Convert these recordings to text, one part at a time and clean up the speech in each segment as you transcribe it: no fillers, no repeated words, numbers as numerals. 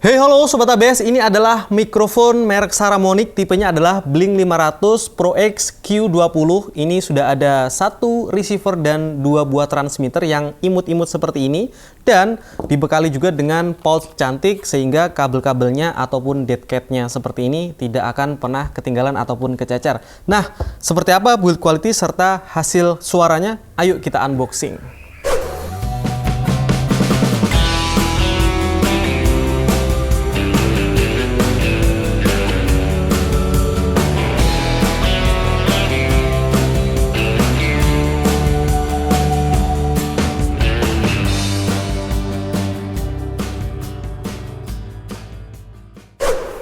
Hey halo Sobat ABS, ini adalah mikrofon merek Saramonic, tipenya adalah Blink 500 Pro X Q20. Ini sudah ada satu receiver dan dua buah transmitter yang imut-imut seperti ini. Dan dibekali juga dengan pouch cantik sehingga kabel-kabelnya ataupun dead cat-nya seperti ini tidak akan pernah ketinggalan ataupun kecacar. Nah, seperti apa build quality serta hasil suaranya? Ayo kita unboxing.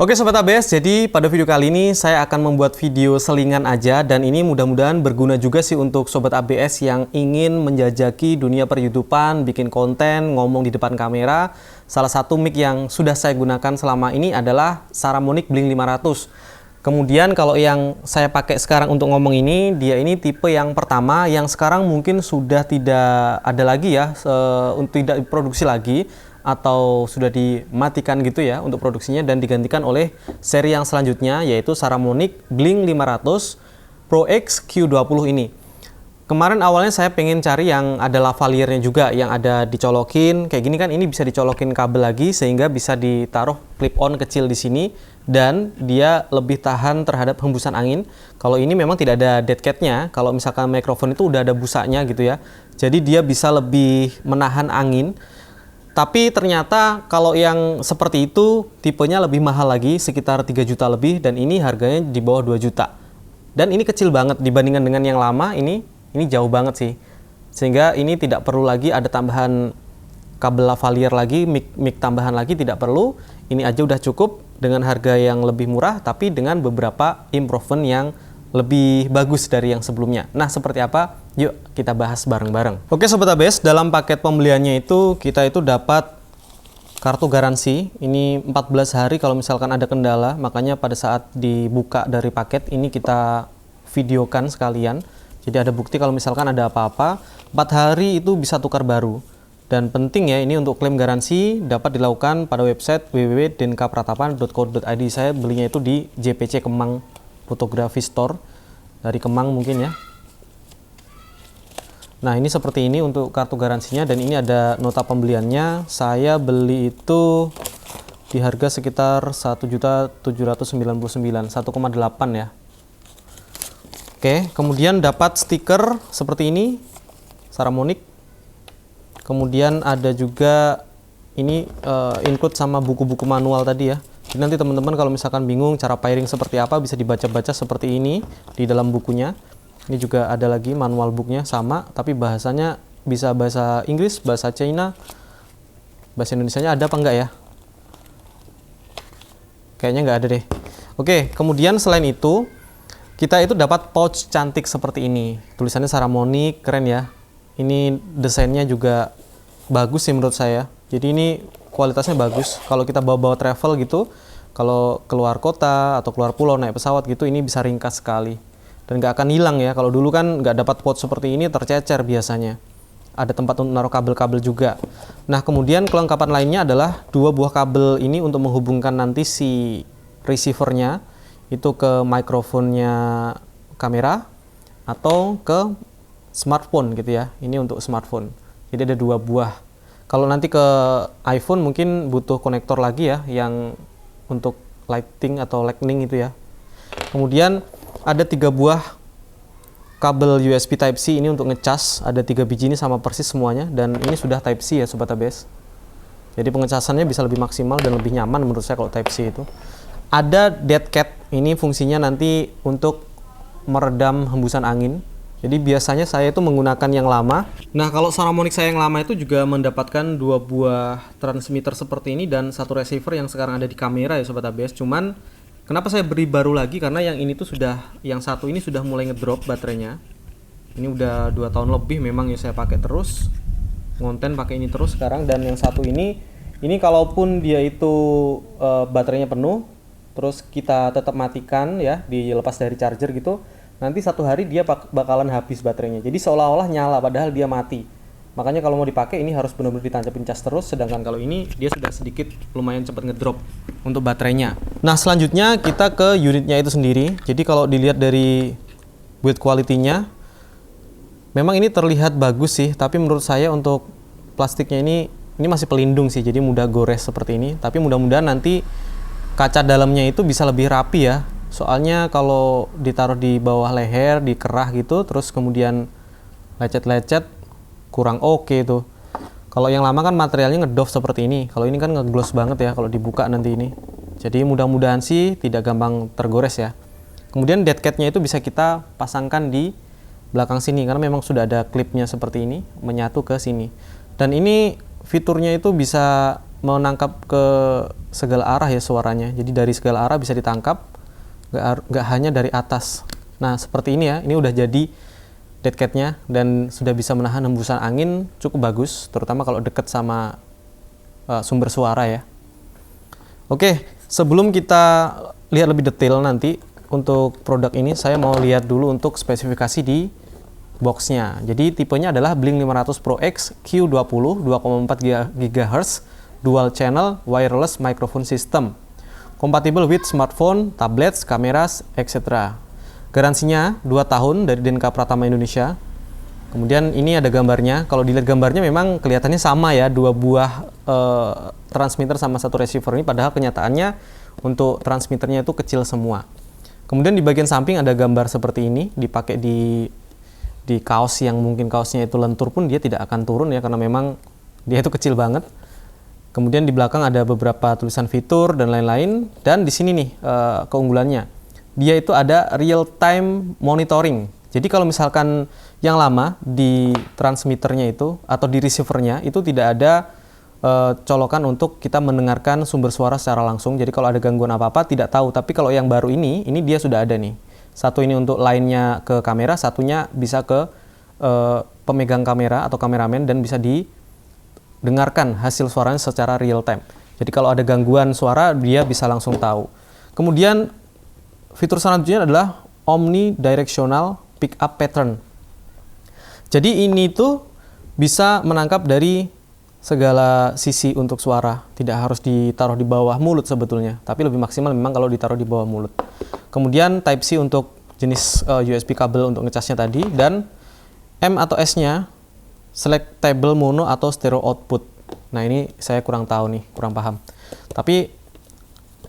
Oke Sobat ABS, jadi pada video kali ini saya akan membuat video selingan aja dan ini mudah-mudahan berguna juga sih untuk Sobat ABS yang ingin menjajaki dunia per-YouTubean, bikin konten, ngomong di depan kamera. Salah satu mic yang sudah saya gunakan selama ini adalah Saramonic Blink 500. Kemudian kalau yang saya pakai sekarang untuk ngomong ini, dia ini tipe yang pertama yang sekarang mungkin sudah tidak ada lagi ya, tidak diproduksi lagi, atau sudah dimatikan gitu ya untuk produksinya dan digantikan oleh seri yang selanjutnya yaitu Saramonic Blink 500 Pro X Q20 ini. Kemarin awalnya saya pengen cari yang ada lavaliernya juga, yang ada dicolokin kayak gini kan, ini bisa dicolokin kabel lagi sehingga bisa ditaruh clip on kecil di sini dan dia lebih tahan terhadap hembusan angin. Kalau ini memang tidak ada dead cat-nya, kalau misalkan mikrofon itu udah ada busanya gitu ya. Jadi dia bisa lebih menahan angin. Tapi ternyata kalau yang seperti itu tipenya lebih mahal lagi, sekitar 3 juta lebih, dan ini harganya di bawah 2 juta. Dan ini kecil banget dibandingkan dengan yang lama, ini jauh banget sih. Sehingga ini tidak perlu lagi ada tambahan kabel lavalier lagi, mic tambahan lagi tidak perlu. Ini aja udah cukup dengan harga yang lebih murah tapi dengan beberapa improvement yang lebih bagus dari yang sebelumnya. Nah, seperti apa? Yuk kita bahas bareng-bareng. Oke Sobat ABS, dalam paket pembeliannya itu kita itu dapat kartu garansi. Ini 14 hari kalau misalkan ada kendala, makanya pada saat dibuka dari paket ini kita videokan sekalian. Jadi ada bukti kalau misalkan ada apa-apa, 4 hari itu bisa tukar baru. Dan penting ya, ini untuk klaim garansi dapat dilakukan pada website www.denkapratapan.co.id. Saya belinya itu di JPC Kemang Fotografi Store dari Kemang mungkin ya. Nah ini seperti ini untuk kartu garansinya dan ini ada nota pembeliannya. Saya beli itu di harga sekitar 1.799, 1,8 ya. Oke, kemudian dapat stiker seperti ini Saramonic. Kemudian ada juga ini include sama buku-buku manual tadi ya. Jadi nanti teman-teman kalau misalkan bingung cara pairing seperti apa bisa dibaca-baca seperti ini di dalam bukunya. Ini juga ada lagi manual booknya sama, tapi bahasanya bisa bahasa Inggris, bahasa China, bahasa Indonesianya ada apa enggak ya? Kayaknya nggak ada deh. Oke, kemudian selain itu kita itu dapat pouch cantik seperti ini. Tulisannya Saramonic, keren ya. Ini desainnya juga bagus sih menurut saya. Jadi ini kualitasnya bagus. Kalau kita bawa-bawa travel gitu, kalau keluar kota atau keluar pulau naik pesawat gitu, ini bisa ringkas sekali dan nggak akan hilang ya. Kalau dulu kan nggak dapat pouch seperti ini, tercecer biasanya. Ada tempat untuk naruh kabel-kabel juga. Nah kemudian kelengkapan lainnya adalah dua buah kabel ini untuk menghubungkan nanti si receivernya itu ke mikrofonnya kamera atau ke smartphone gitu ya. Ini untuk smartphone. Jadi ada dua buah. Kalau nanti ke iPhone mungkin butuh konektor lagi ya, yang untuk lighting atau lightning itu ya. Kemudian ada 3 buah kabel USB Type-C ini untuk ngecas. Ada 3 biji ini sama persis semuanya, dan ini sudah Type-C ya Sobat ABS. Jadi pengecasannya bisa lebih maksimal dan lebih nyaman menurut saya kalau Type-C itu. Ada dead cat, ini fungsinya nanti untuk meredam hembusan angin. Jadi biasanya saya itu menggunakan yang lama. Nah kalau Saramonic saya yang lama itu juga mendapatkan 2 buah transmitter seperti ini dan 1 receiver yang sekarang ada di kamera ya Sobat ABS. Cuman kenapa saya beri baru lagi, karena yang ini tuh sudah, yang satu ini sudah mulai ngedrop baterainya. Ini udah 2 tahun lebih memang ya saya pakai terus, ngonten pakai ini terus sekarang. Dan yang satu ini kalaupun dia itu baterainya penuh, terus kita tetap matikan ya, dilepas dari charger gitu, nanti 1 hari dia bakalan habis baterainya. Jadi seolah-olah nyala padahal dia mati. Makanya kalau mau dipakai ini harus benar-benar ditancapin cas terus, sedangkan kalau ini dia sudah sedikit lumayan cepat ngedrop untuk baterainya. Nah, selanjutnya kita ke unitnya itu sendiri. Jadi kalau dilihat dari build quality-nya, memang ini terlihat bagus sih, tapi menurut saya untuk plastiknya ini masih pelindung sih, jadi mudah gores seperti ini. Tapi mudah-mudahan nanti kaca dalamnya itu bisa lebih rapi ya. Soalnya kalau ditaruh di bawah leher, dikerah gitu, terus kemudian lecet-lecet, kurang oke tuh. Kalau yang lama kan materialnya ngedoff seperti ini. Kalau ini kan ngegloss banget ya kalau dibuka nanti ini. Jadi mudah-mudahan sih tidak gampang tergores ya. Kemudian dead cat-nya itu bisa kita pasangkan di belakang sini karena memang sudah ada klipnya seperti ini, menyatu ke sini. Dan ini fiturnya itu bisa menangkap ke segala arah ya suaranya. Jadi dari segala arah bisa ditangkap, nggak hanya dari atas. Nah seperti ini ya, ini udah jadi dead cat-nya dan sudah bisa menahan hembusan angin cukup bagus, terutama kalau dekat sama sumber suara ya. Oke, sebelum kita lihat lebih detail nanti untuk produk ini, saya mau lihat dulu untuk spesifikasi di boxnya. Jadi tipenya adalah Blink 500 Pro X Q20 2,4 GHz dual channel wireless microphone system, compatible with smartphone, tablets, kameras, etc. Garansinya 2 tahun dari Denka Pratama Indonesia. Kemudian ini ada gambarnya. Kalau dilihat gambarnya memang kelihatannya sama ya, 2 buah transmitter sama 1 receiver ini, padahal kenyataannya untuk transmitternya itu kecil semua. Kemudian di bagian samping ada gambar seperti ini, dipakai di kaos yang mungkin kaosnya itu lentur pun dia tidak akan turun ya, karena memang dia itu kecil banget. Kemudian di belakang ada beberapa tulisan fitur dan lain-lain. Dan di sini nih keunggulannya, dia itu ada real time monitoring. Jadi kalau misalkan yang lama di transmitternya itu atau di receivernya itu tidak ada colokan untuk kita mendengarkan sumber suara secara langsung. Jadi kalau ada gangguan apa-apa tidak tahu. Tapi kalau yang baru ini dia sudah ada nih. Satu ini untuk lainnya ke kamera, satunya bisa ke pemegang kamera atau kameramen dan bisa didengarkan hasil suaranya secara real time. Jadi kalau ada gangguan suara dia bisa langsung tahu. Kemudian fitur selanjutnya adalah omnidirectional pickup pattern. Jadi ini tuh bisa menangkap dari segala sisi untuk suara, tidak harus ditaruh di bawah mulut sebetulnya, tapi lebih maksimal memang kalau ditaruh di bawah mulut. Kemudian Type-C untuk jenis USB kabel untuk ngecasnya tadi, dan M atau S-nya selectable mono atau stereo output. Nah ini saya kurang tahu nih, kurang paham. Tapi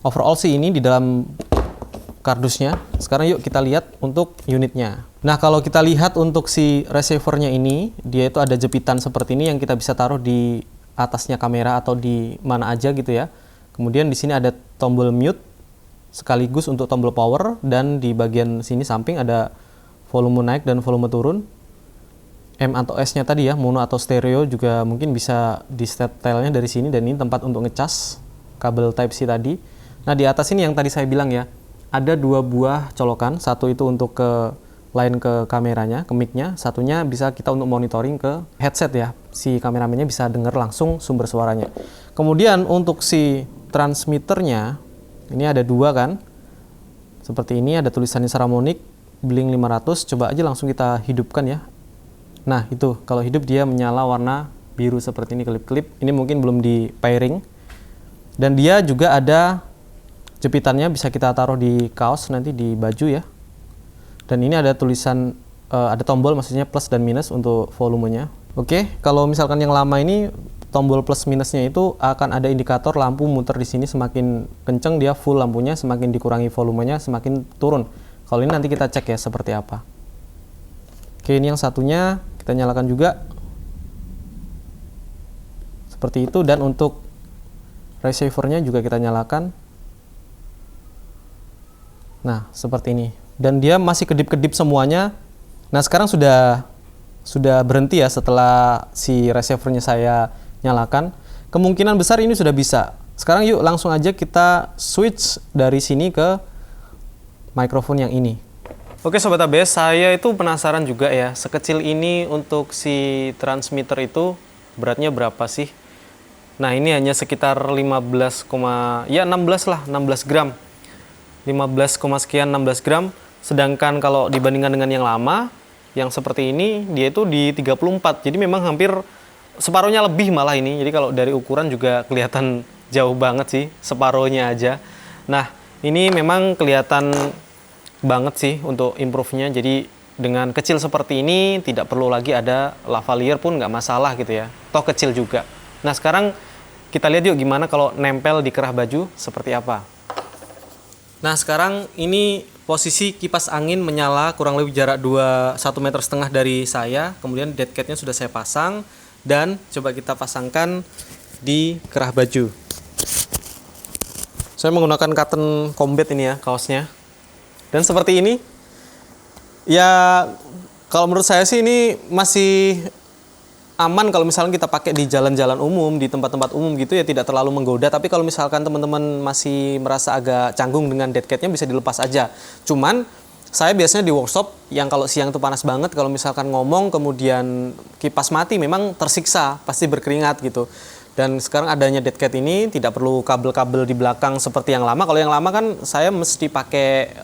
overall sih ini di dalam kardusnya. Sekarang yuk kita lihat untuk unitnya. Nah kalau kita lihat untuk si receivernya ini, dia itu ada jepitan seperti ini yang kita bisa taruh di atasnya kamera atau di mana aja gitu ya. Kemudian di sini ada tombol mute sekaligus untuk tombol power, dan di bagian sini samping ada volume naik dan volume turun. M atau S-nya tadi ya, mono atau stereo juga mungkin bisa di setelnya dari sini, dan ini tempat untuk ngecas kabel Type-C tadi. Nah di atas ini yang tadi saya bilang ya, ada 2 buah colokan, satu itu untuk ke line ke kameranya, ke mic-nya, satunya bisa kita untuk monitoring ke headset ya, si kameramennya bisa dengar langsung sumber suaranya. Kemudian untuk si transmitternya, ini ada 2 kan, seperti ini, ada tulisannya Saramonic Blink 500, coba aja langsung kita hidupkan ya. Nah itu, kalau hidup dia menyala warna biru seperti ini, klip-klip, ini mungkin belum di pairing. Dan dia juga ada jepitannya, bisa kita taruh di kaos nanti, di baju ya. Dan ini ada tulisan, ada tombol maksudnya plus dan minus untuk volumenya. Oke, kalau misalkan yang lama ini tombol plus minusnya itu akan ada indikator lampu muter di sini, semakin kenceng dia full lampunya, semakin dikurangi volumenya semakin turun. Kalau ini nanti kita cek ya seperti apa. Oke, ini yang satunya kita nyalakan juga. Seperti itu, dan untuk receivernya juga kita nyalakan. Nah, seperti ini. Dan dia masih kedip-kedip semuanya. Nah, sekarang sudah berhenti ya setelah si receivernya saya nyalakan. Kemungkinan besar ini sudah bisa. Sekarang yuk langsung aja kita switch dari sini ke mikrofon yang ini. Oke Sobat ABS, saya itu penasaran juga ya, sekecil ini untuk si transmitter itu beratnya berapa sih? Nah ini hanya sekitar 16 lah, 16 gram. 15, sekian 16 gram. Sedangkan kalau dibandingkan dengan yang lama, yang seperti ini dia itu di 34. Jadi memang hampir separuhnya lebih malah ini. Jadi kalau dari ukuran juga kelihatan jauh banget sih, separuhnya aja. Nah, ini memang kelihatan banget sih untuk improve-nya. Jadi dengan kecil seperti ini tidak perlu lagi ada lavalier pun nggak masalah gitu ya. Toh kecil juga. Nah, sekarang kita lihat yuk gimana kalau nempel di kerah baju seperti apa. Nah, sekarang ini posisi kipas angin menyala kurang lebih jarak 1,5 meter dari saya. Kemudian dead cat-nya sudah saya pasang dan coba kita pasangkan di kerah baju. Saya menggunakan cotton combat ini ya kaosnya. Dan seperti ini. Ya, kalau menurut saya sih ini masih aman kalau misalnya kita pakai di jalan-jalan umum, di tempat-tempat umum gitu ya, tidak terlalu menggoda. Tapi kalau misalkan teman-teman masih merasa agak canggung dengan dead cat-nya, bisa dilepas aja. Cuman saya biasanya di workshop yang kalau siang itu panas banget, kalau misalkan ngomong kemudian kipas mati memang tersiksa, pasti berkeringat gitu. Dan sekarang adanya dead cat ini tidak perlu kabel-kabel di belakang seperti yang lama. Kalau yang lama kan saya mesti pakai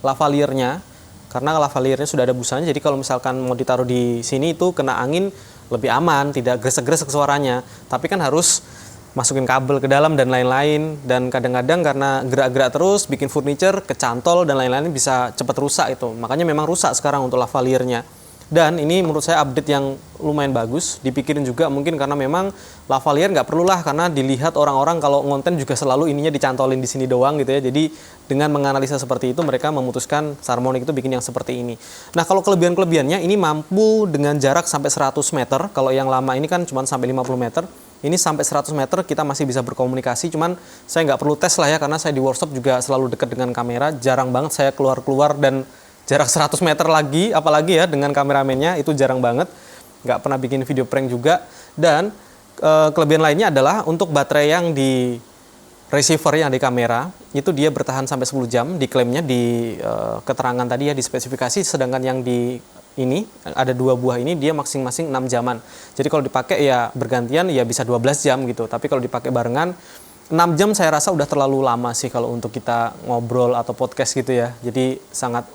lavaliernya. Karena lavaliernya sudah ada busanya, jadi kalau misalkan mau ditaruh di sini itu kena angin lebih aman, tidak gresek-gresek suaranya. Tapi kan harus masukin kabel ke dalam dan lain-lain. Dan kadang-kadang karena gerak-gerak terus, bikin furniture, kecantol dan lain-lain bisa cepat rusak itu. Makanya memang rusak sekarang untuk lavaliernya. Dan ini menurut saya update yang lumayan bagus, dipikirin juga mungkin karena memang lavalier nggak perlulah karena dilihat orang-orang kalau ngonten juga selalu ininya dicantolin di sini doang gitu ya. Jadi dengan menganalisa seperti itu mereka memutuskan Saramonic itu bikin yang seperti ini. Nah, kalau kelebihan-kelebihannya ini mampu dengan jarak sampai 100 meter. Kalau yang lama ini kan cuma sampai 50 meter. Ini sampai 100 meter kita masih bisa berkomunikasi, cuman saya nggak perlu tes lah ya karena saya di workshop juga selalu dekat dengan kamera, jarang banget saya keluar-keluar dan jarak 100 meter lagi, apalagi ya dengan kameramennya itu jarang banget. Nggak pernah bikin video prank juga. Dan kelebihan lainnya adalah untuk baterai yang di receiver yang di kamera, itu dia bertahan sampai 10 jam, diklaimnya di keterangan tadi ya, di spesifikasi. Sedangkan yang di ini, ada 2 buah ini, dia masing-masing 6 jaman. Jadi kalau dipakai ya bergantian ya bisa 12 jam gitu. Tapi kalau dipakai barengan, 6 jam saya rasa udah terlalu lama sih kalau untuk kita ngobrol atau podcast gitu ya. Jadi sangat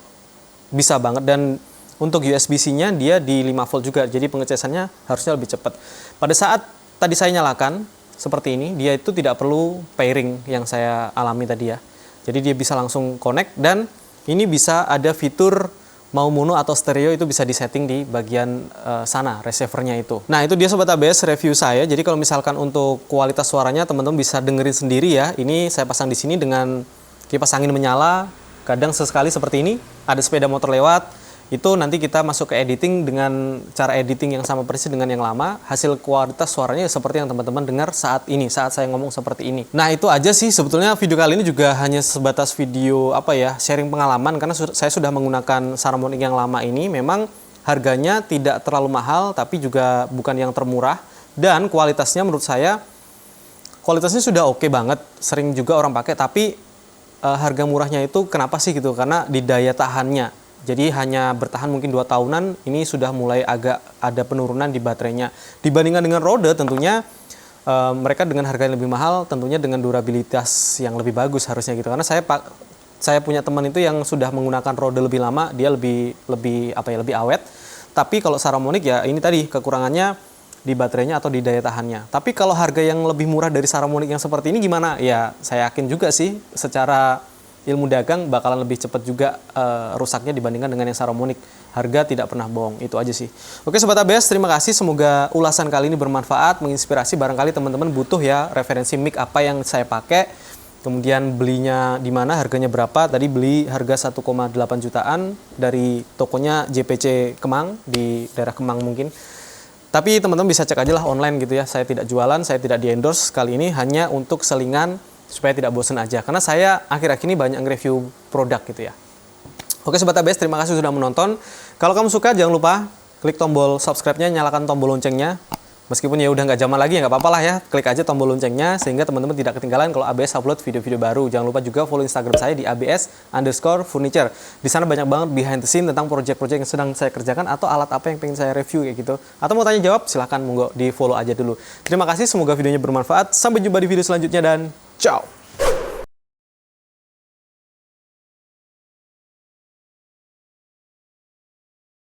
bisa banget. Dan untuk USB-C-nya dia di 5 volt juga, jadi pengecasannya harusnya lebih cepat. Pada saat tadi saya nyalakan seperti ini, dia itu tidak perlu pairing yang saya alami tadi ya. Jadi dia bisa langsung connect dan ini bisa ada fitur mau mono atau stereo, itu bisa disetting di bagian sana receiver-nya itu. Nah, itu dia Sobat ABS review saya. Jadi kalau misalkan untuk kualitas suaranya teman-teman bisa dengerin sendiri ya. Ini saya pasang di sini dengan kipas angin menyala. Kadang sesekali seperti ini, ada sepeda motor lewat, itu nanti kita masuk ke editing dengan cara editing yang sama persis dengan yang lama. Hasil kualitas suaranya seperti yang teman-teman dengar saat ini, saat saya ngomong seperti ini. Nah, itu aja sih sebetulnya video kali ini juga hanya sebatas video sharing pengalaman, karena saya sudah menggunakan Saramonic yang lama ini. Memang harganya tidak terlalu mahal, tapi juga bukan yang termurah. Dan kualitasnya menurut saya, kualitasnya sudah oke banget. Sering juga orang pakai, tapi harga murahnya itu kenapa sih gitu? Karena di daya tahannya. Jadi hanya bertahan mungkin 2 tahunan, ini sudah mulai agak ada penurunan di baterainya. Dibandingkan dengan Rode tentunya mereka dengan harga yang lebih mahal, tentunya dengan durabilitas yang lebih bagus harusnya gitu. Karena saya punya teman itu yang sudah menggunakan Rode lebih lama, dia lebih awet. Tapi kalau Saramonic ya ini tadi kekurangannya di baterainya atau di daya tahannya. Tapi kalau harga yang lebih murah dari Saramonic yang seperti ini gimana? Ya saya yakin juga sih secara ilmu dagang bakalan lebih cepat juga rusaknya dibandingkan dengan yang Saramonic. Harga tidak pernah bohong, itu aja sih. Oke Sobat ABS, terima kasih. Semoga ulasan kali ini bermanfaat, menginspirasi. Barangkali teman-teman butuh ya referensi mic apa yang saya pakai. Kemudian belinya di mana, harganya berapa. Tadi beli harga 1,8 jutaan dari tokonya JPC Kemang, di daerah Kemang mungkin. Tapi teman-teman bisa cek aja lah online gitu ya. Saya tidak jualan, saya tidak di-endorse. Kali ini hanya untuk selingan supaya tidak bosan aja. Karena saya akhir-akhir ini banyak nge-review produk gitu ya. Oke Sobat ABS, terima kasih sudah menonton. Kalau kamu suka jangan lupa klik tombol subscribe-nya, nyalakan tombol loncengnya. Meskipun ya udah nggak zaman lagi ya nggak apa-apa lah ya. Klik aja tombol loncengnya sehingga teman-teman tidak ketinggalan kalau ABS upload video-video baru. Jangan lupa juga follow Instagram saya di abs_furniture. Di sana banyak banget behind the scene tentang project-project yang sedang saya kerjakan atau alat apa yang pengen saya review kayak gitu. Atau mau tanya jawab silahkan monggo di follow aja dulu. Terima kasih, semoga videonya bermanfaat. Sampai jumpa di video selanjutnya dan ciao.